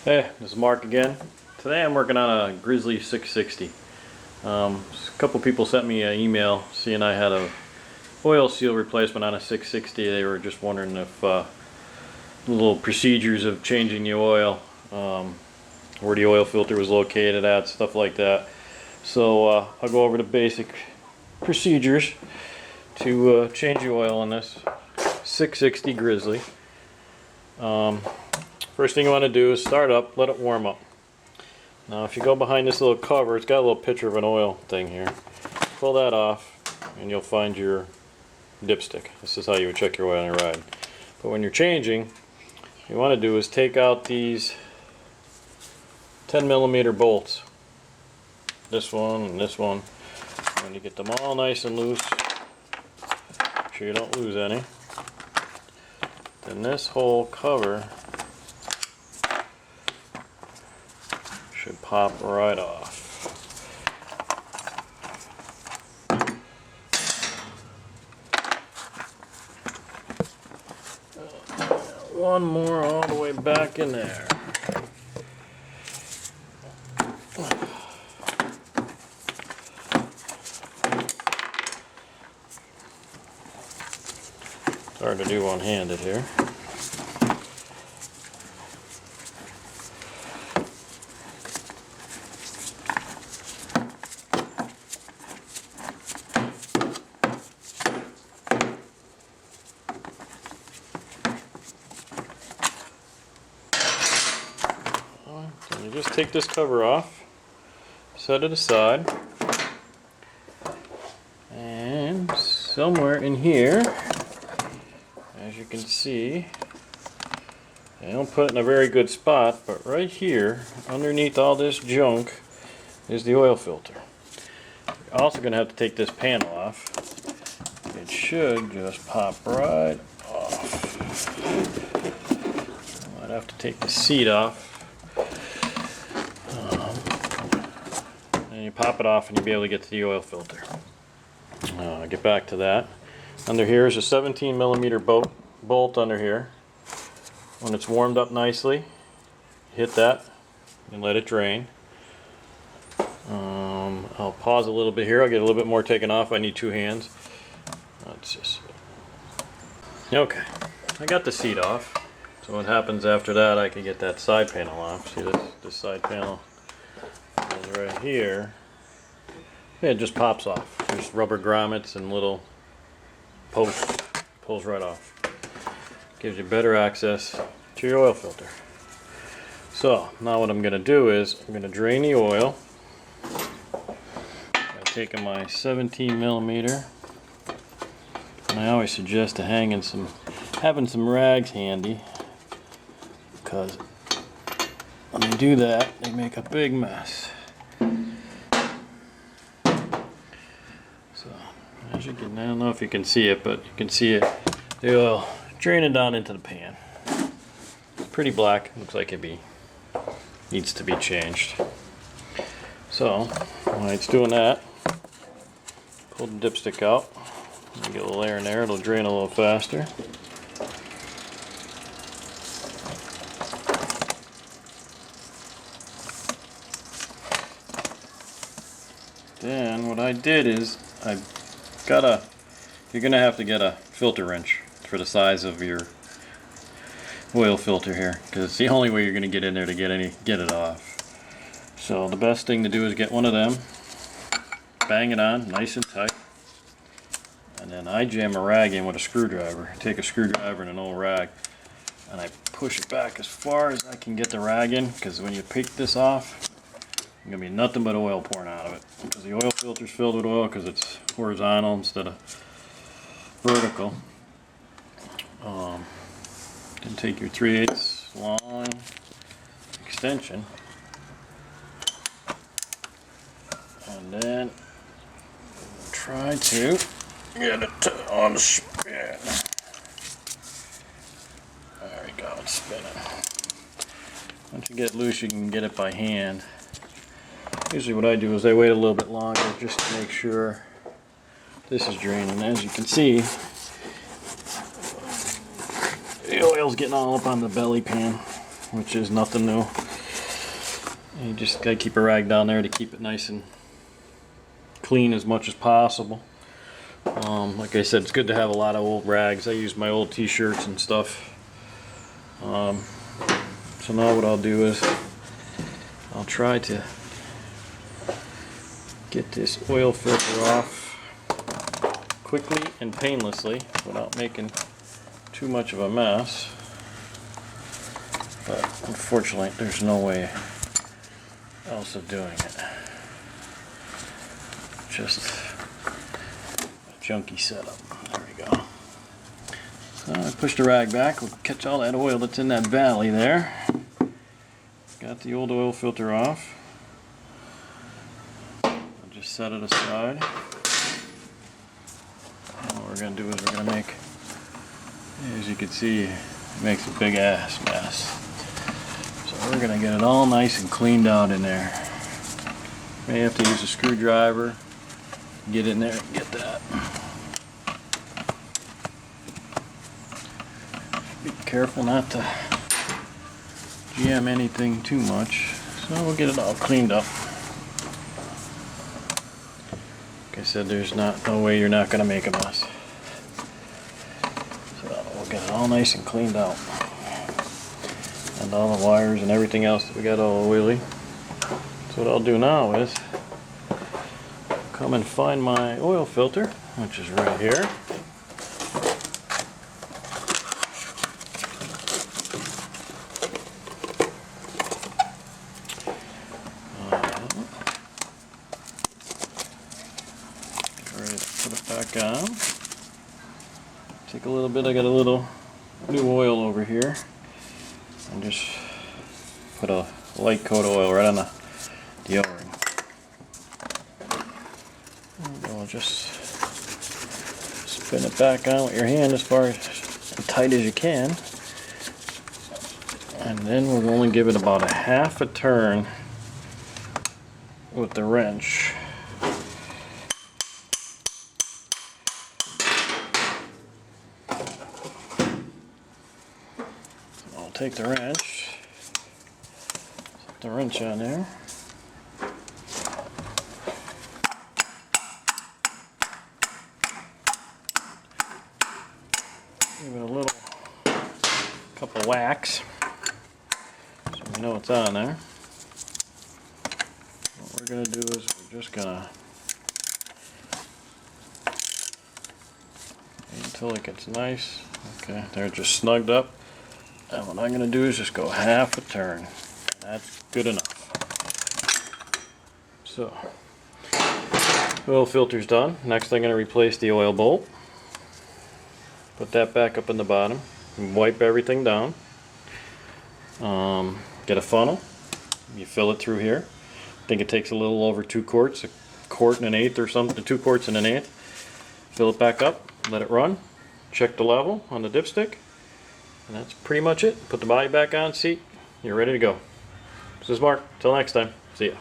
Hey, this is Mark again. Today I'm working on a Grizzly 660. A couple people sent me an email seeing I had a oil seal replacement on a 660. They were just wondering if little procedures of changing the oil, where the oil filter was located at, stuff like that. So I'll go over the basic procedures to change the oil on this 660 Grizzly. First thing you want to do is start up, let it warm up. Now if you go behind this little cover, it's got a little picture of an oil thing here. Pull that off and you'll find your dipstick. This is how you would check your oil on your ride. But when you're changing, what you want to do is take out these 10mm bolts. This one and this one. When you get them all nice and loose, make sure you don't lose any. Then this whole cover should pop right off. One more all the way back in there. It's hard to do one-handed here. So you just take this cover off, set it aside, and somewhere in here, as you can see, I don't put it in a very good spot, but right here, underneath all this junk, is the oil filter. You're also going to have to take this panel off. It should just pop right off. I'd have to take the seat off. And you pop it off and you'll be able to get to the oil filter. Get back to that. Under here is a 17mm bolt under here. When it's warmed up nicely, hit that and let it drain. I'll pause a little bit here. I'll get a little bit more taken off. I need two hands. Let's just... Okay, I got the seat off. So what happens after that, I can get that side panel off. See this side panel is right here. It just pops off. There's rubber grommets and little posts. Pulls right off. Gives you better access to your oil filter. So now what I'm going to do is I'm going to drain the oil by taking my 17mm. And I always suggest having some rags handy, because when you do that, they make a big mess. So, as you can, I don't know if you can see it, but you can see it, the oil draining down into the pan. It's pretty black, looks like it needs to be changed. So, while it's doing that, pull the dipstick out, and get a little air in there, it'll drain a little faster. Then what I did is you're gonna have to get a filter wrench for the size of your oil filter here, because it's the only way you're gonna get in there to get it off. So the best thing to do is get one of them, bang it on nice and tight, and then I jam a rag in with a screwdriver. Take a screwdriver and an old rag, and I push it back as far as I can get the rag in, because when you pick this off, there's going to be nothing but oil pouring out of it, because the oil filter is filled with oil because it's horizontal instead of vertical. Then take your 3/8 long extension and then try to get it on the spin. There we go, it's spinning. Once you get it loose, you can get it by hand. Usually what I do is I wait a little bit longer just to make sure this is draining. As you can see, the oil's getting all up on the belly pan, which is nothing new. And you just gotta keep a rag down there to keep it nice and clean as much as possible. Like I said, it's good to have a lot of old rags. I use my old t-shirts and stuff. So now what I'll do is I'll try to get this oil filter off quickly and painlessly without making too much of a mess. But unfortunately, there's no way else of doing it. Just a junky setup. There we go. So I push the rag back. We'll catch all that oil that's in that valley there. Got the old oil filter off. I'll just set it aside. And what we're going to do is we're going to make, as you can see, it makes a big ass mess. So we're going to get it all nice and cleaned out in there. May have to use a screwdriver, get in there and get that. Be careful not to jam anything too much. So we'll get it all cleaned up. Like I said, there's no way you're not going to make a mess. So we'll get it all nice and cleaned out. And all the wires and everything else that we got all oily. So what I'll do now is come and find my oil filter, which is right here. Ready to put it back on. Take a little bit, I got a little new oil over here. And just put a light coat of oil right on the O-ring. And we'll just spin it back on with your hand as far as tight as you can. And then we'll only give it about a half a turn with the wrench. I'll take the wrench, set the wrench on there. Give it a little couple whacks so we know it's on there. What we're going to do is we're just going to wait until it gets nice. Okay, they're just snugged up. And what I'm going to do is just go half a turn. That's good enough. So, oil filter's done. Next I'm going to replace the oil bolt. Put that back up in the bottom. And wipe everything down. Get a funnel. You fill it through here. I think it takes a little over 2 quarts, a quart and an eighth or something, 2 quarts and an eighth. Fill it back up, let it run. Check the level on the dipstick. And that's pretty much it. Put the body back on, seat, you're ready to go. This is Mark. Till next time. See ya.